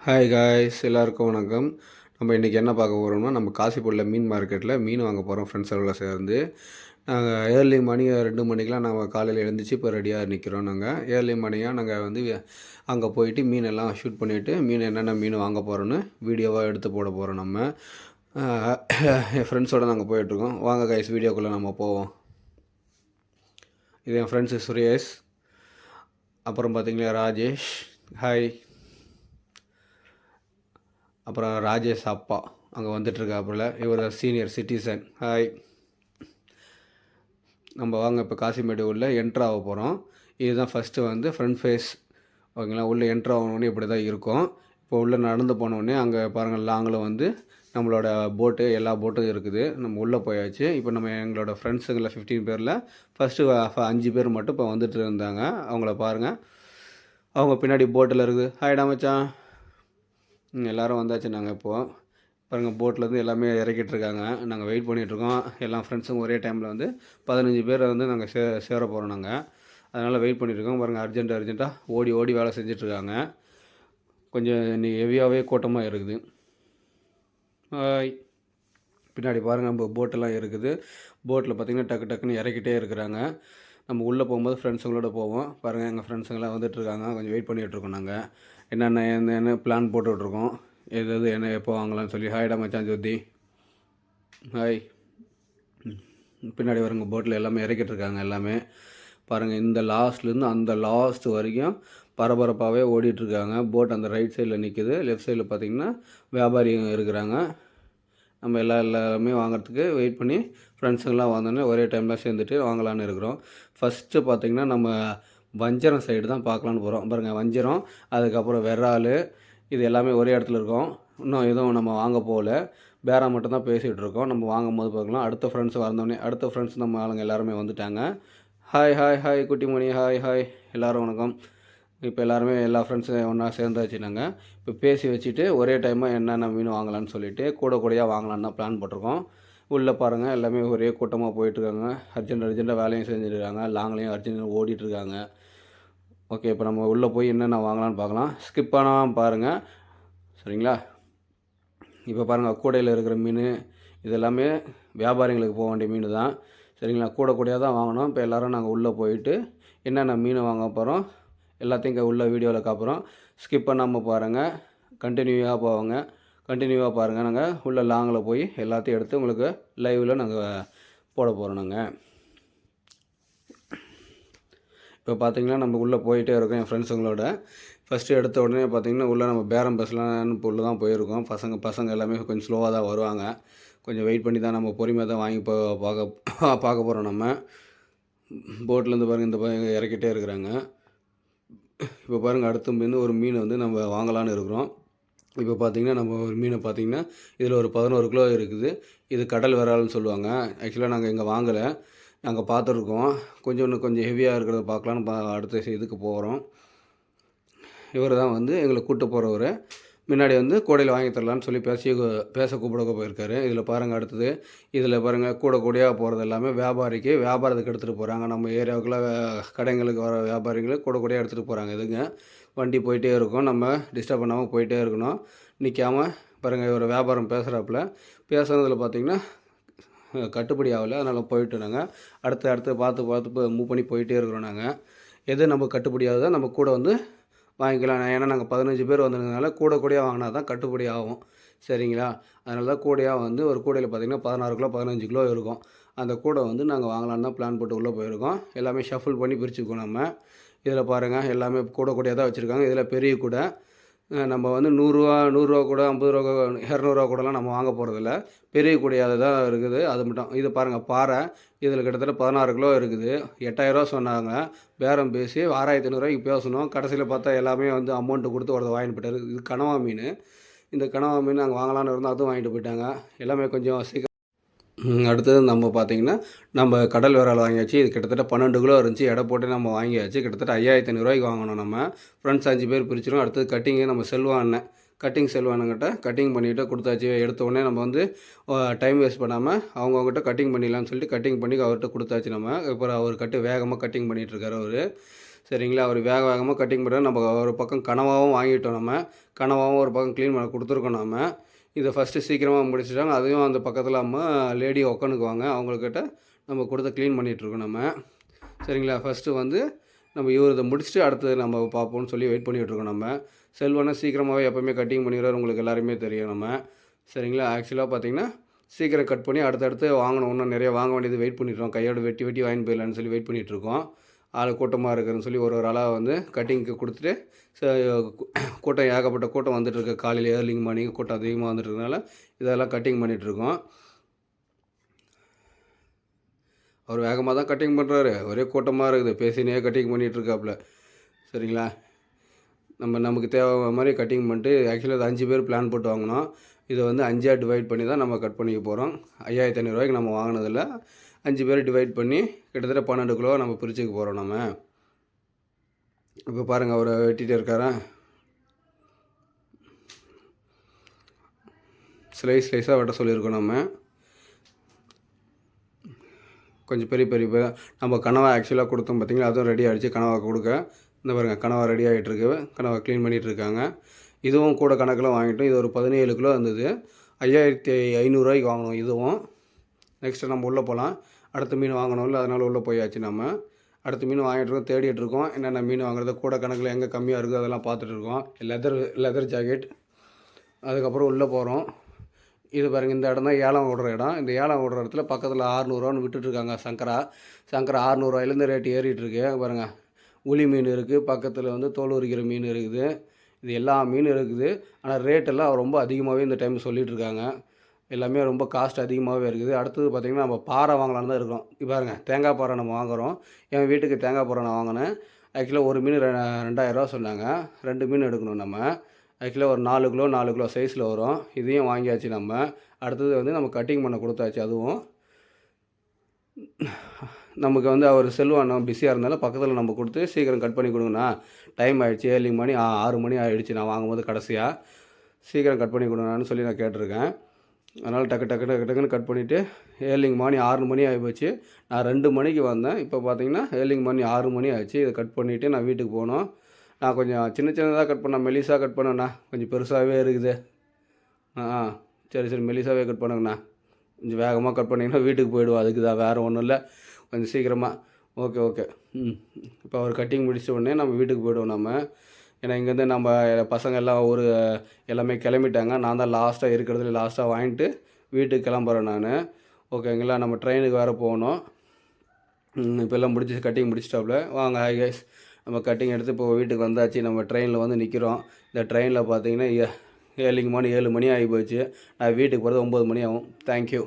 Hi guys, எல்லாருக்கும் வணக்கம். நம்ம இன்றைக்கி என்ன பார்க்க போகிறோம்னா, நம்ம காசிப்பூடில் மீன் மார்க்கெட்டில் மீன் வாங்க போகிறோம் ஃப்ரெண்ட்ஸ் எல்லாம் சேர்ந்து. நாங்கள் ஏர்லி மணி 2 மணிக்கெலாம் நாங்கள் காலையில் எழுந்திரிச்சு இப்போ ரெடியாக நிற்கிறோம். நாங்கள் ஏர்லி மணியாக நாங்கள் வந்து அங்கே போயிட்டு மீன் எல்லாம் ஷூட் பண்ணிவிட்டு மீன் என்னென்ன மீன் வாங்க போகிறோன்னு வீடியோவாக எடுத்து போட போகிறோம். நம்ம என் ஃப்ரெண்ட்ஸோடு நாங்கள் போயிட்டுருக்கோம். வாங்க காய்ஸ், வீடியோக்குள்ளே நம்ம போவோம். இது என் ஃப்ரெண்ட்ஸு சுரேஷ், அப்புறம் பார்த்திங்களா ராஜேஷ், ஹாய், அப்புறம் ராஜேஷ் அப்பா அங்கே வந்துட்டுருக்காப்புல, இவர் சீனியர் சிட்டிசன், ஹாய். நம்ம வாங்க இப்போ காசிமேடு உள்ளே என்ட்ரு ஆக போகிறோம். இதுதான் ஃபஸ்ட்டு வந்து ஃப்ரண்ட் ஃபேஸ், ஓகேங்களா. உள்ளே என்ட்ரு ஆகணுன்னே இப்படி தான் இருக்கும். இப்போ உள்ளே நடந்து போனோடனே அங்கே பாருங்கள், லாங்கில் வந்து நம்மளோட போட்டு, எல்லா போட்டும் இருக்குது. நம்ம உள்ளே போயாச்சு. இப்போ நம்ம எங்களோட ஃப்ரெண்ட்ஸுங்களில் 15 பேரில் ஃபஸ்ட்டு 5 பேர் மட்டும் இப்போ வந்துட்டு இருந்தாங்க. அவங்கள பாருங்கள், அவங்க பின்னாடி போட்டில் இருக்குது. ஹாய்டா மச்சான். எல்லோரும் வந்தாச்சு. நாங்கள் இப்போது பாருங்கள், போட்லேருந்து எல்லாமே இறக்கிட்டுருக்காங்க. நாங்கள் வெயிட் பண்ணிகிட்ருக்கோம். எல்லா ஃப்ரெண்ட்ஸும் ஒரே டைமில் வந்து 15 பேரை வந்து நாங்கள் சேர போகிறோம். நாங்கள் அதனால் வெயிட் பண்ணிகிட்ருக்கோம். பாருங்கள், அர்ஜென்ட்டாக ஓடி ஓடி வேலை செஞ்சிட்ருக்காங்க. கொஞ்சம் இன்றைக்கி ஹெவியாகவே கூட்டமாக இருக்குது. பின்னாடி பாருங்கள், நம்ம போட்டெல்லாம் இருக்குது. போட்டில் பார்த்திங்கன்னா டக்கு டக்குன்னு இறக்கிட்டே இருக்கிறாங்க. நம்ம உள்ளே போகும்போது ஃப்ரெண்ட்ஸுங்களோட போவோம். பாருங்கள், எங்கள் ஃப்ரெண்ட்ஸுங்களாம் வந்துட்டுருக்காங்க. கொஞ்சம் வெயிட் பண்ணிகிட்ருக்கோம். நாங்கள் என்னென்ன பிளான் போட்டுட்ருக்கோம், எது என்ன எப்போ வாங்கலாம்னு சொல்லி. ஹாய்டா மச்சான் ஜோதி, ஹாய். பின்னாடி வருங்க, போட்டில் எல்லாமே இறக்கிட்டுருக்காங்க. எல்லாமே பாருங்கள், இந்த லாஸ்ட்லேருந்து அந்த லாஸ்ட் வரைக்கும் பரபரப்பாகவே ஓடிட்டுருக்காங்க. போட் அந்த ரைட் சைடில் நிற்குது. லெஃப்ட் சைடில் பார்த்திங்கன்னா வியாபாரிங்க இருக்கிறாங்க. நம்ம எல்லாமே வாங்கிறதுக்கு வெயிட் பண்ணி ஃப்ரெண்ட்ஸுங்கெலாம் வந்தோடனே ஒரே டைமில் சேர்ந்துட்டு வாங்கலான்னு இருக்கிறோம். ஃபஸ்ட்டு பார்த்திங்கன்னா நம்ம வஞ்சரம் சைடு தான் பார்க்கலான்னு போகிறோம். பாருங்கள், வஞ்சரம், அதுக்கப்புறம் விரால், இது எல்லாமே ஒரே இடத்துல இருக்கும். இன்னும் எதுவும் நம்ம வாங்க போகல, பேரம் மட்டும்தான் பேசிகிட்டு இருக்கோம். நம்ம வாங்கும் போது பார்க்கலாம். அடுத்த ஃப்ரெண்ட்ஸ் வந்தோடனே அடுத்த ஃப்ரெண்ட்ஸ் நம்ம ஆளுங்க எல்லாருமே வந்துட்டாங்க. Hi hi hi Kuttimani, hi hi, எல்லோரும் வணக்கம். இப்போ எல்லாருமே எல்லா ஃப்ரெண்ட்ஸும் ஒன்றா சேர்ந்தாச்சு. நாங்கள் இப்போ பேசி வச்சுட்டு ஒரே டைமாக என்னென்ன மீன் வாங்கலான்னு சொல்லிவிட்டு கூடையாக வாங்கலான்னு தான் பிளான் போட்டிருக்கோம். உள்ளே பாருங்கள், எல்லாமே ஒரே கூட்டமாக போயிட்டுருக்காங்க. அர்ஜென்ட்டாக வேலையும் செஞ்சுருக்காங்க. லாங்லேயும் அர்ஜென்ட்டாக ஓடிட்டுருக்காங்க. ஓகே, இப்போ நம்ம உள்ளே போய் என்னென்ன வாங்கலான்னு பார்க்கலாம். ஸ்கிப் பண்ணாமல் பாருங்கள், சரிங்களா. இப்போ பாருங்கள், கூடையில் இருக்கிற மீன் இது எல்லாமே வியாபாரிங்களுக்கு போக வேண்டிய மீன் தான், சரிங்களா. கூடையாக தான் வாங்கணும். இப்போ எல்லோரும் நாங்கள் உள்ளே போயிட்டு என்னென்ன மீன் வாங்க போகிறோம் எல்லாத்தையும் இங்கே உள்ள வீடியோவில் காப்புறோம். ஸ்கிப் பண்ணாமல் பாருங்கள், கண்டினியூவாக பாருங்கள். நாங்கள் உள்ள லாங்கில் போய் எல்லாத்தையும் எடுத்து உங்களுக்கு லைவில் நாங்கள் போட போகிறோம். நாங்கள் இப்போ பார்த்திங்கன்னா நம்ம உள்ளே போயிட்டே இருக்கோம் என் ஃப்ரெண்ட்ஸுங்களோட. ஃபஸ்ட்டு எடுத்த உடனே பார்த்திங்கன்னா உள்ளே நம்ம பேரம் பேசலான்னு உள்ளே தான் போயிருக்கோம். பசங்க எல்லாமே கொஞ்சம் ஸ்லோவாக தான் வருவாங்க. கொஞ்சம் வெயிட் பண்ணி தான் நம்ம பொறுமையாக தான் வாங்கி பார்க்க போகிறோம். நம்ம போட்லேருந்து பாருங்கள், இந்த இறக்கிட்டே இருக்கிறாங்க. இப்போ பாருங்கள், அடுத்த மீன் ஒரு மீன் வந்து நம்ம வாங்கலான்னு இருக்கிறோம். இப்போ பார்த்திங்கன்னா நம்ம ஒரு மீனை பார்த்திங்கன்னா இதில் ஒரு 11 கிலோ இருக்குது. இது கடல் விரால்னு சொல்லுவாங்க. ஆக்சுவலாக நாங்கள் இங்கே வாங்கலை, நாங்கள் பார்த்துருக்கோம். இன்னும் கொஞ்சம் ஹெவியாக இருக்கிறத பார்க்கலான்னு அடுத்த இதுக்கு போகிறோம். இவர் தான் வந்து எங்களை கூப்பிட்டு போகிறவர். முன்னாடி வந்து கூடையில் வாங்கி தரலான்னு சொல்லி பேச கூப்பிட போயிருக்காரு. இதில் பாருங்கள், அடுத்தது இதில் பாருங்கள், கூடையாக போகிறது எல்லாமே வியாபாரத்துக்கு எடுத்துகிட்டு போகிறாங்க. நம்ம ஏரியாவுக்குள்ள கடைங்களுக்கு வர வியாபாரிகளுக்கு கூடையாக எடுத்துகிட்டு போகிறாங்க. இதுங்க வண்டி போயிட்டே இருக்கும், நம்ம டிஸ்டர்ப் பண்ணாமல் போயிட்டே இருக்கணும், நிற்காமல். பாருங்கள், இவர் வியாபாரம் பேசுகிறதில் பார்த்திங்கன்னா கட்டுப்படி ஆகலை. அதனால் போயிட்டு நாங்கள் அடுத்து பார்த்து மூவ் பண்ணி போயிட்டே இருக்கிறோம். நாங்கள் எது நம்ம கட்டுப்படி ஆகுதோ நம்ம கூட வந்து வாங்கிக்கலாம். ஏன்னா நாங்கள் 15 பேர் வந்ததுனால கூடையாக வாங்கினா தான் கட்டுப்படி ஆகும், சரிங்களா. அதனால தான் கூடையாக வந்து ஒரு கூடையில் பார்த்திங்கன்னா 16 கிலோ 15 கிலோ இருக்கும். அந்த கூடை வந்து நாங்கள் வாங்கலான்னு தான் பிளான் போட்டு உள்ளே போயிருக்கோம். எல்லாமே ஷஃபிள் பண்ணி பிரிச்சுக்கோம். நம்ம இதில் பாருங்கள், எல்லாமே கூடையாக தான் வச்சுருக்காங்க. இதில் பெரிய கூடை நம்ம வந்து 100 ரூபா கூட 50 ரூபா 200 கூடலாம் நம்ம வாங்க போகிறதில்ல. பெரிய கூடையாக தான் இருக்குது, அது மட்டும். இது பாருங்கள், பாறை, இதில் கிட்டத்தட்ட 16 கிலோ இருக்குது. 8000 சொன்னாங்க. பேரம் பேசி 6500 பேசணும். கடைசியில் பார்த்தா எல்லாமே வந்து அமௌண்ட்டு கொடுத்து ஒருத்தர் வாங்கிட்டு போயிட்டார். இது கனவா மீன். இந்த கனவா மீன் நாங்கள் வாங்கலான்னு இருந்தோம், அதுவும் வாங்கிட்டு போயிட்டாங்க. எல்லாமே கொஞ்சம் சீக்கிரம். அடுத்தது நம்ம பார்த்திங்கன்னா நம்ம கடல் விரால் வாங்கியாச்சு. இது கிட்டத்தட்ட 12 கிலோ இருந்துச்சு. எடை போட்டு நம்ம வாங்கியாச்சு. கிட்டத்தட்ட 5500 வாங்கணும். நம்ம ஃப்ரெண்ட்ஸ் 5 பேர் பிரிச்சிடும். அடுத்தது கட்டிங்கு நம்ம செல்வா அண்ணன் கட்டிங் செல்வானுங்கிட்ட கட்டிங் பண்ணிவிட்டு கொடுத்தாச்சு. எடுத்த உடனே நம்ம வந்து டைம் வேஸ்ட் பண்ணாமல் அவங்கவுங்ககிட்ட கட்டிங் பண்ணிடலான்னு சொல்லிட்டு கட்டிங் பண்ணி அவர்கிட்ட கொடுத்தாச்சு நம்ம. அப்புறம் அவர் வேகமாக கட்டிங் பண்ணிகிட்ருக்காரு அவர். சரிங்களா, அவர் வேகமாக கட்டிங் பண்ணுறாரு. நம்ம ஒரு பக்கம் கனவாகவும் வாங்கிட்டோம் நம்ம. கனவாகவும் ஒரு பக்கம் க்ளீன் பண்ண கொடுத்துருக்கோம் நம்ம. இதை ஃபஸ்ட்டு சீக்கிரமாக முடிச்சிட்டாங்க. அதையும் அந்த பக்கத்தில் அம்மா லேடி உட்காந்துக்குவாங்க. அவங்கக்கிட்ட நம்ம கொடுத்து க்ளீன் பண்ணிகிட்ருக்கோம் நம்ம. சரிங்களா, ஃபஸ்ட்டு வந்து நம்ம இதை முடிச்சுட்டு அடுத்தது நம்ம பார்ப்போம்னு சொல்லி வெயிட் பண்ணிகிட்ருக்கோம் நம்ம. செல்வனை சீக்கிரமாகவே எப்போவுமே கட்டிங் பண்ணிடுறாரு, உங்களுக்கு எல்லாருமே தெரியும் நம்ம. சரிங்களா, ஆக்சுவலாக பார்த்திங்கன்னா சீக்கிரம் கட் பண்ணி அடுத்தடுத்து வாங்கணும். இன்னும் நிறைய வாங்க வேண்டியது வெயிட் பண்ணிட்டுருக்கோம். கையோடு வெட்டி வாங்கிட்டு போயிடலான்னு சொல்லி வெயிட் பண்ணிகிட்ருக்கோம். ஆள் கூட்டமாக இருக்குதுன்னு சொல்லி ஒரு ஆளாக வந்து கட்டிங்க்கு கொடுத்துட்டு கூட்டம் ஏகப்பட்ட கூட்டம் வந்துட்டுருக்கு. காலையில் ஏர்லிங் மார்னிங் கூட்டம் அதிகமாக வந்துட்டுருக்கனால இதெல்லாம் கட்டிங் பண்ணிகிட்ருக்கோம். அவர் வேகமாக தான் கட்டிங் பண்ணுறாரு. ஒரே கூட்டமாக இருக்குது. பேசினே கட்டிங் பண்ணிகிட்ருக்காப்புல. சரிங்களா, நமக்கு தேவை மாதிரி கட்டிங் பண்ணிட்டு ஆக்சுவலாக அது 5 பேர் பிளான் போட்டு வாங்கினோம். இதை வந்து 5ஆக டிவைட் பண்ணி தான் நம்ம கட் பண்ணிக்க போகிறோம். 5500 நம்ம வாங்கினதில் 5 பேர் டிவைட் பண்ணி கிட்டத்தட்ட 12 கிலோ நம்ம பிரிச்சுக்க போகிறோம் நம்ம. இப்போ பாருங்கள், அவரை வெட்டிகிட்டே இருக்காரா. ஸ்லைஸாக வெட்ட சொல்லியிருக்கோம் நம்ம. கொஞ்சம் பெரிய நம்ம கனவா ஆக்சுவலாக கொடுத்தோம் பார்த்திங்களா, அதுவும் ரெடி ஆகிடுச்சு. கனவா கொடுக்க இந்த பாருங்கள், கனவா ரெடி ஆகிட்டுருக்கு. கனவா க்ளீன் பண்ணிகிட்ருக்காங்க. இதுவும் கூட கணக்கில் வாங்கிட்டோம். இது ஒரு 17 கிலோ இருந்தது. 5500 வாங்கணும் இதுவும். நெக்ஸ்ட்டு நம்ம உள்ளே போகலாம். அடுத்த மீன் வாங்கணும்ல, அதனால் உள்ளே போயாச்சு நம்ம. அடுத்த மீன் வாங்கிட்டுருக்கோம், தேடிட்டுருக்கோம். என்னென்ன மீன் வாங்குறது, கூட கணக்கில் எங்கே கம்மியாக இருக்குது அதெல்லாம் பார்த்துட்ருக்கோம். Leather jacket. அதுக்கப்புறம் உள்ளே போகிறோம். இது பாருங்கள், இந்த இடம் தான் ஏலம் விடுற இடம். இந்த ஏலம் விடுற இடத்துல பக்கத்தில் 600 விட்டுட்ருக்காங்க. சங்கரா 600 ரேட்டு ஏறிட்டுருக்கு. பாருங்கள், உளி மீன் இருக்குது, பக்கத்தில் வந்து தோல் உரிக்கிற மீன் இருக்குது. இது எல்லா மீனும் இருக்குது. ஆனால் ரேட்டெல்லாம் ரொம்ப அதிகமாகவே இந்த டைம் சொல்லிகிட்ருக்காங்க. எல்லாமே ரொம்ப காஸ்ட் அதிகமாகவே இருக்குது. அடுத்தது பார்த்திங்கன்னா நம்ம பாறை வாங்கலான்னு தான் இருக்கோம். இப்போ பாருங்கள், தேங்காய் பாறை நம்ம வாங்குகிறோம். என் வீட்டுக்கு தேங்காய் பாறை நான் வாங்கினேன். ஆக்சுவலாக ஒரு மீன் 2000 சொன்னாங்க. 2 மீன் எடுக்கணும் நம்ம. ஆக்சுவலாக ஒரு 4 கிலோ சைஸில் வரும். இதையும் வாங்கியாச்சு நம்ம. அடுத்தது வந்து நம்ம கட்டிங் பண்ண கொடுத்தாச்சு. அதுவும் நமக்கு வந்து அவர் செல்வான் பிஸியாக இருந்தாலும் பக்கத்தில் நம்ம கொடுத்து சீக்கிரம் கட் பண்ணி கொடுங்கண்ணா, டைம் ஆகிடுச்சு, ஏர்லி மணி 6 மணி ஆகிடுச்சு நான் வாங்கும்போது கடைசியாக, சீக்கிரம் கட் பண்ணி கொடுங்கண்ணான்னு சொல்லி நான் கேட்டிருக்கேன். அதனால் டக்குன்னு கட் பண்ணிவிட்டு ஏர்லிங் மார்னிங் 6 மணி ஆகிப்போச்சு. நான் 2 மணிக்கு வந்தேன். இப்போ பார்த்தீங்கன்னா ஏர்லிங் மார்னிங் 6 மணி ஆச்சு. இதை கட் பண்ணிவிட்டு நான் வீட்டுக்கு போனோம். நான் கொஞ்சம் சின்னதாக கட் பண்ணேன், மெலிசாக கட் பண்ணேண்ணா. கொஞ்சம் பெருசாகவே இருக்குது. சரி மெலிசாகவே கட் பண்ணுங்கண்ணா. கொஞ்சம் வேகமாக கட் பண்ணிங்கன்னா வீட்டுக்கு போயிடுவோம். அதுக்கு தான், வேறு ஒன்றும் இல்லை. கொஞ்சம் சீக்கிரமாக. ஓகே. இப்போ அவர் கட்டிங் முடிச்ச உடனே நம்ம வீட்டுக்கு போய்டுவோம் நம்ம. ஏன்னா இங்கேருந்து நம்ம பசங்க எல்லாம் எல்லாமே கிளம்பிட்டாங்க. நான் தான் லாஸ்ட்டாக வாங்கிட்டு வீட்டுக்கு கிளம்புறேன் நான். ஓகேங்களா, நம்ம ட்ரெயினுக்கு வேறு போகணும். இப்போ எல்லாம் கட்டிங் முடிச்சிட்டாப்புல. வாங்க, ஹாய் கைஸ். நம்ம கட்டிங் எடுத்து இப்போ வீட்டுக்கு வந்தாச்சு. நம்ம ட்ரெயினில் வந்து நிற்கிறோம். இந்த ட்ரெயினில் பார்த்தீங்கன்னா ஏர்லிங் மார்னிங் 7 மணி ஆகி போச்சு. நான் வீட்டுக்கு போகிறது 9 மணி ஆகும். தேங்க்யூ.